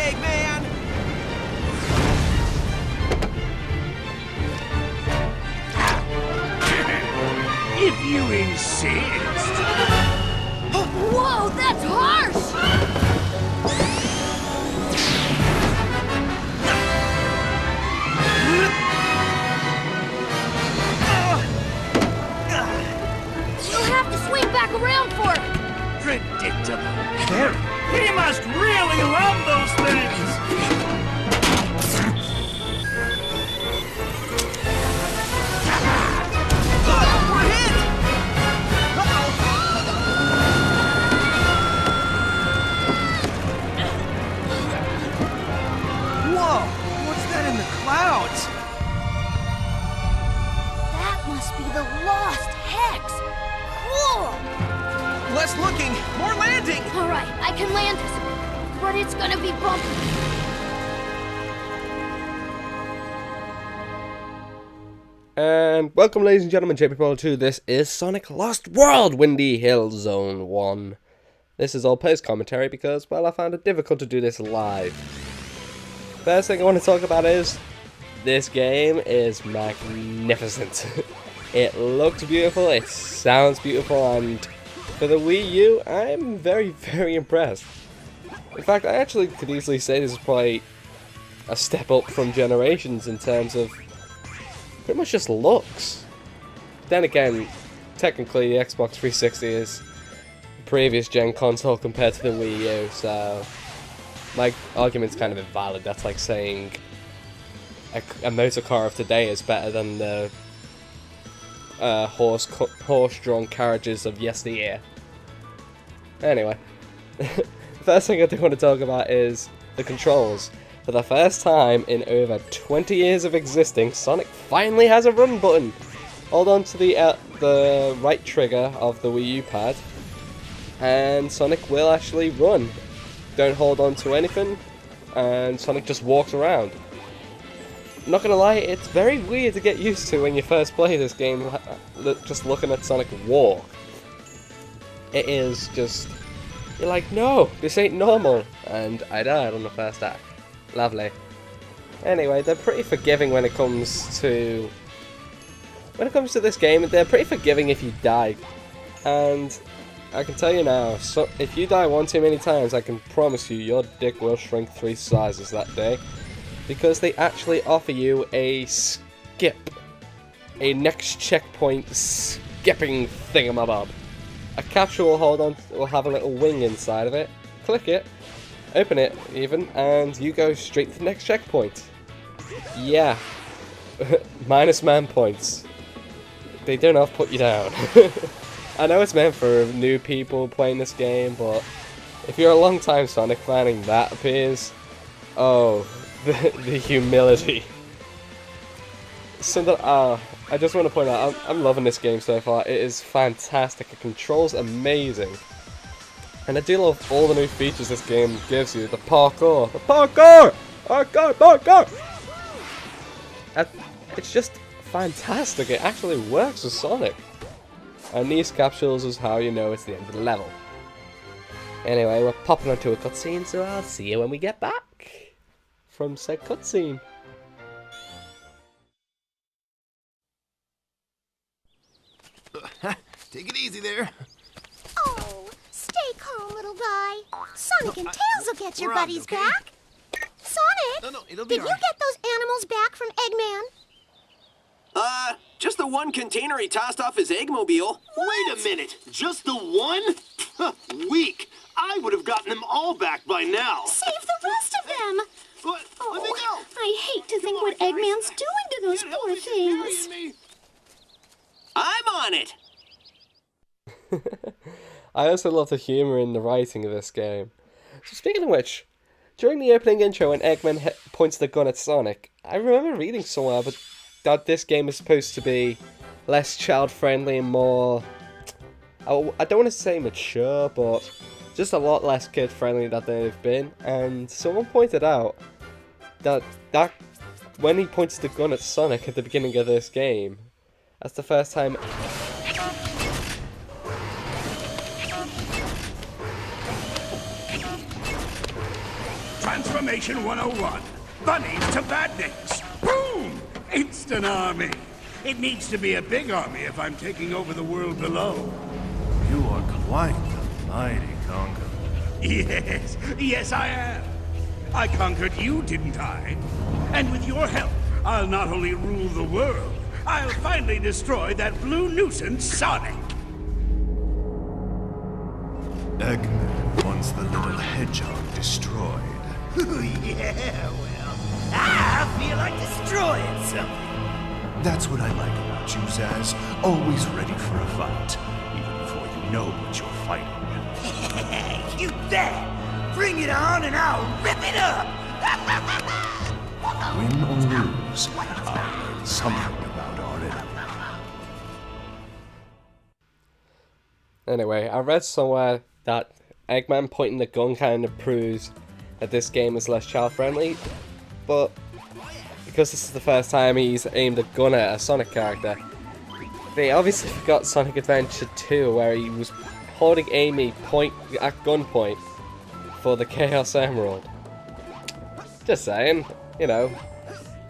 Eggman! If you insist. Whoa, that's harsh! You'll have to swing back around for it! Predictable carrot. He must really love those things. We're hit! Whoa! What's that in the clouds? That must be the Lost Hex! Cool! Less looking, more landing! Alright, I can land this, but it's gonna be bumpy. And welcome, ladies and gentlemen, JP2. This is Sonic Lost World Windy Hill Zone 1. This is all post commentary because, well, I found it difficult to do this live. First thing I want to talk about is this game is magnificent. It looks beautiful, it sounds beautiful, and for the Wii U, I'm very, very impressed. In fact, I actually could easily say this is probably a step up from Generations in terms of pretty much just looks. Then again, technically the Xbox 360 is a previous gen console compared to the Wii U, so my argument's kind of invalid. That's like saying a motor car of today is better than the horse-drawn carriages of yesteryear. Anyway, first thing I do want to talk about is the controls. For the first time in over 20 years of existing, Sonic finally has a run button. Hold on to the right trigger of the Wii U pad, and Sonic will actually run. Don't hold on to anything, and Sonic just walks around. Not gonna lie, it's very weird to get used to when you first play this game, just looking at Sonic walk. It is just, you're like, no, this ain't normal, and I died on the first act. Lovely. Anyway, they're pretty forgiving when it comes to this game. They're pretty forgiving if you die, and I can tell you now, so if you die one too many times, I can promise you your dick will shrink 3 sizes that day, because they actually offer you a skip, a next checkpoint skipping thingamabob. A capsule will have a little wing inside of it. Click it. Open it, even, and you go straight to the next checkpoint. Yeah. Minus man points. They do not put you down. I know it's meant for new people playing this game, but if you're a long-time Sonic fan and that appears, oh, the humility. I just want to point out, I'm loving this game so far. It is fantastic. It controls amazing. And I do love all the new features this game gives you. The parkour! The parkour! Parkour! It's just fantastic. It actually works with Sonic. And these capsules is how you know it's the end of the level. Anyway, we're popping onto a cutscene, so I'll see you when we get back from said cutscene. Take it easy there. Oh, stay calm, little guy. Sonic and Tails will get your buddies okay? back. Sonic, It'll be did you get those animals back from Eggman? Just the one container he tossed off his Eggmobile. Wait a minute. Just the one? Weak. I would have gotten them all back by now. Save the rest of them. What? Let me go. I hate to think what Eggman's doing to those poor things. I'm on it! I also love the humour in the writing of this game. So speaking of which, during the opening intro when Eggman points the gun at Sonic, I remember reading somewhere that this game is supposed to be less child-friendly and more, I don't want to say mature, but just a lot less kid-friendly than they've been. And someone pointed out that when he points the gun at Sonic at the beginning of this game, that's the first time Transformation 101. Bunnies to badniks. Boom! Instant army. It needs to be a big army if I'm taking over the world below. You are quite the mighty conqueror. Yes, yes I am. I conquered you, didn't I? And with your help, I'll not only rule the world, I'll finally destroy that blue nuisance, Sonic. Eggman wants the little hedgehog destroyed. Yeah, well, I feel like destroying something. That's what I like about you, Zaz. Always ready for a fight, even before you know what you're fighting. You bet! Bring it on and I'll rip it up! Win or lose, I'll learn something about our enemy. Anyway, I read somewhere that Eggman pointing the gun kind of proves that this game is less child-friendly, but because this is the first time he's aimed a gun at a Sonic character, they obviously forgot Sonic Adventure 2, where he was holding Amy at gunpoint for the Chaos Emerald. Just saying, you know,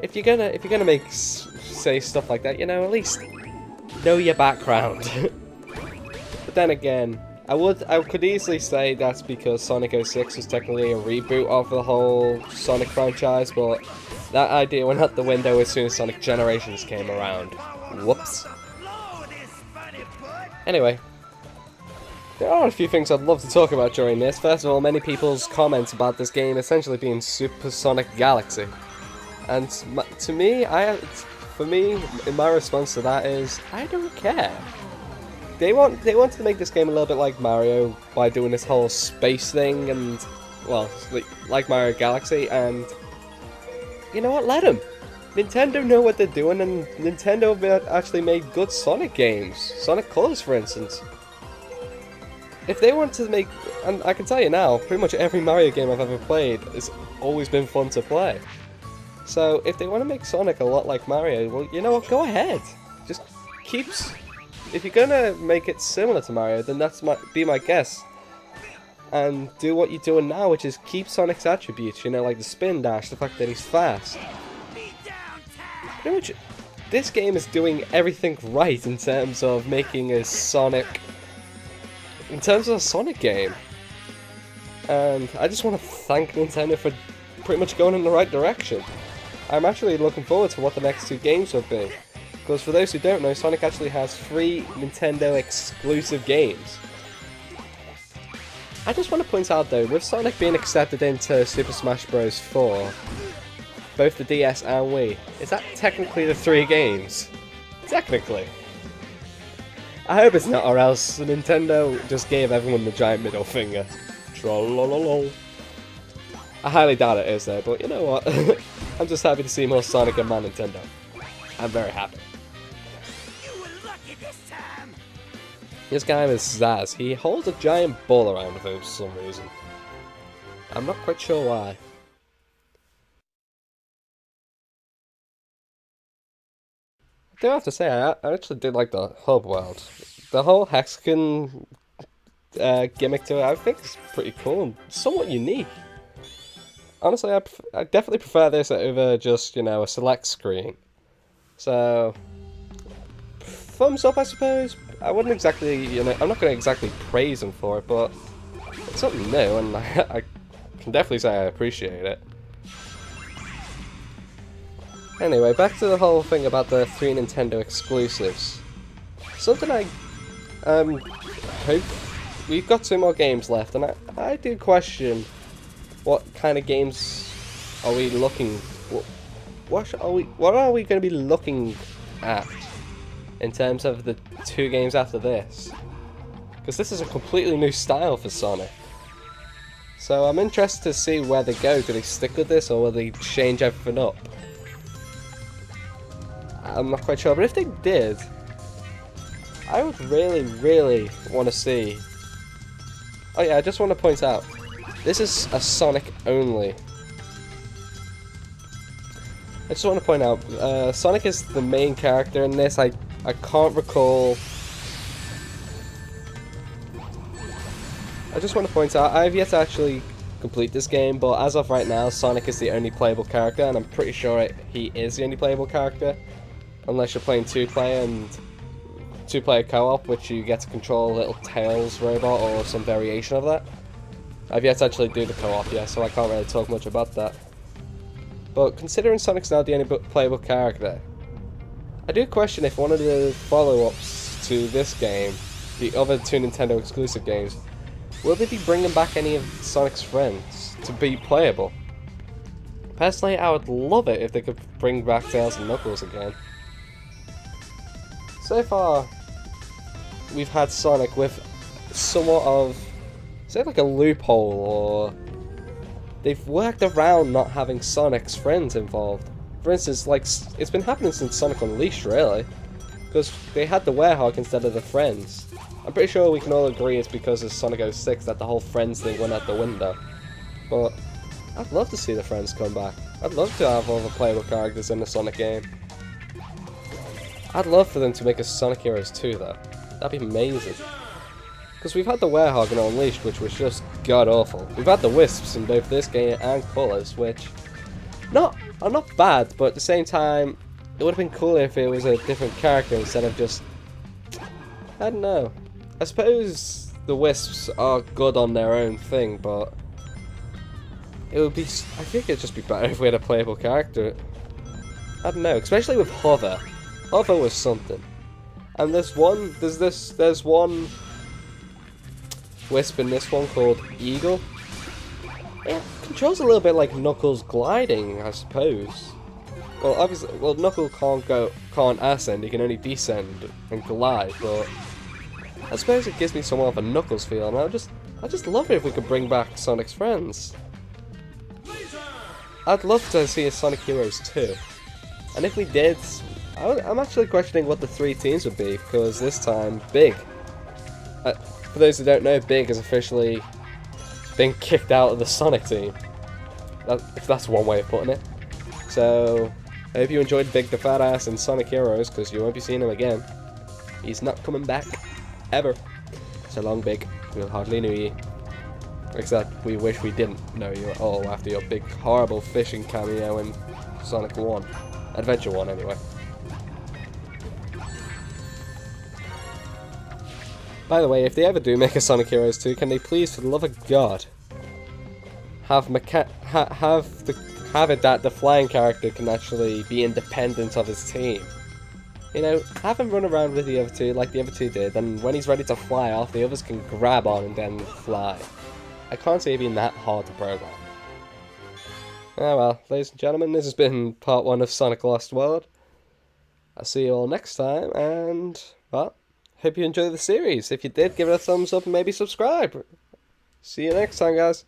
if you're gonna say stuff like that, you know, at least know your background. But then again, I could easily say that's because Sonic 06 was technically a reboot of the whole Sonic franchise, but that idea went out the window as soon as Sonic Generations came around. Whoops. Anyway, there are a few things I'd love to talk about during this. First of all, many people's comments about this game essentially being Super Sonic Galaxy. And to me, in my response to that is, I don't care. They wanted to make this game a little bit like Mario by doing this whole space thing and, well, like Mario Galaxy, and you know what, let them. Nintendo know what they're doing, and Nintendo actually made good Sonic games. Sonic Colors, for instance. If they want to make, and I can tell you now, pretty much every Mario game I've ever played has always been fun to play. So if they want to make Sonic a lot like Mario, well, you know what, go ahead. Just if you're gonna make it similar to Mario, then be my guess. And do what you're doing now, which is keep Sonic's attributes, you know, like the spin dash, the fact that he's fast. Pretty much, this game is doing everything right in terms of making a Sonic game. And I just want to thank Nintendo for pretty much going in the right direction. I'm actually looking forward to what the next two games will be. Because for those who don't know, Sonic actually has 3 Nintendo exclusive games. I just want to point out though, with Sonic being accepted into Super Smash Bros. 4, both the DS and Wii, is that technically the 3 games? Technically. I hope it's not, or else Nintendo just gave everyone the giant middle finger. Trollololo. I highly doubt it is though, but you know what? I'm just happy to see more Sonic and my Nintendo. I'm very happy. This guy is Zaz. He holds a giant ball around with him for some reason. I'm not quite sure why. I do have to say, I actually did like the hub world. The whole hexagon gimmick to it, I think is pretty cool and somewhat unique. Honestly, I definitely prefer this over just, you know, a select screen. So, thumbs up, I suppose. I wouldn't exactly, you know, I'm not going to exactly praise him for it, but it's something new, and I can definitely say I appreciate it. Anyway, back to the whole thing about the 3 Nintendo exclusives. Something I hope, we've got 2 more games left, and I do question what kind of games are we looking, what are we going to be looking at in terms of the 2 games after this? Because this is a completely new style for Sonic. So I'm interested to see where they go. Do they stick with this, or will they change everything up? I'm not quite sure, but if they did, I would really, really want to see... Oh yeah, I just want to point out, this is a Sonic only. I just want to point out, Sonic is the main character in this. I can't recall... I just want to point out, I've yet to actually complete this game, but as of right now, Sonic is the only playable character, and I'm pretty sure he is the only playable character, unless you're playing two-player and two-player co-op, which you get to control a little Tails robot or some variation of that. I've yet to actually do the co-op yet, so I can't really talk much about that. But considering Sonic's now the only playable character, I do question if one of the follow-ups to this game, the other two Nintendo exclusive games, will they be bringing back any of Sonic's friends to be playable? Personally, I would love it if they could bring back Tails and Knuckles again. So far, we've had Sonic with somewhat of, say, like a loophole, or they've worked around not having Sonic's friends involved. For instance, like, it's been happening since Sonic Unleashed, really, because they had the Werehog instead of the friends. I'm pretty sure we can all agree it's because of Sonic 06 that the whole friends thing went out the window. But I'd love to see the friends come back. I'd love to have all the playable characters in the Sonic game. I'd love for them to make a Sonic Heroes 2 though. That'd be amazing. Because we've had the Werehog in Unleashed, which was just god-awful. We've had the Wisps in both this game and Colors, which are not bad, but at the same time, it would have been cooler if it was a different character instead of just, I don't know. I suppose the Wisps are good on their own thing, but it would be, I think it'd just be better if we had a playable character. I don't know, especially with Hover. Hover was something. And there's one Wisp in this one called Eagle. It controls a little bit like Knuckles gliding, I suppose. Well, obviously, Knuckles can't ascend, he can only descend and glide, but I suppose it gives me somewhat of a Knuckles feel, and I just love it if we could bring back Sonic's friends. I'd love to see a Sonic Heroes 2. And if we did, I'm actually questioning what the 3 teams would be, because this time, Big. For those who don't know, Big has officially been kicked out of the Sonic team. If that's one way of putting it. So, I hope you enjoyed Big the Fat Ass in Sonic Heroes, because you won't be seeing him again. He's not coming back. Ever. So long, Big. We'll hardly know you. Except, we wish we didn't know you at all after your big, horrible fishing cameo in Sonic 1. Adventure 1, anyway. By the way, if they ever do make a Sonic Heroes 2, can they please, for the love of God, have it that the flying character can actually be independent of his team? You know, have him run around with the other two like the other two did, and when he's ready to fly off, the others can grab on and then fly. I can't see it being that hard to program. Ah well, ladies and gentlemen, this has been part 1 of Sonic Lost World. I'll see you all next time, and, well, hope you enjoyed the series. If you did, give it a thumbs up and maybe subscribe. See you next time, guys.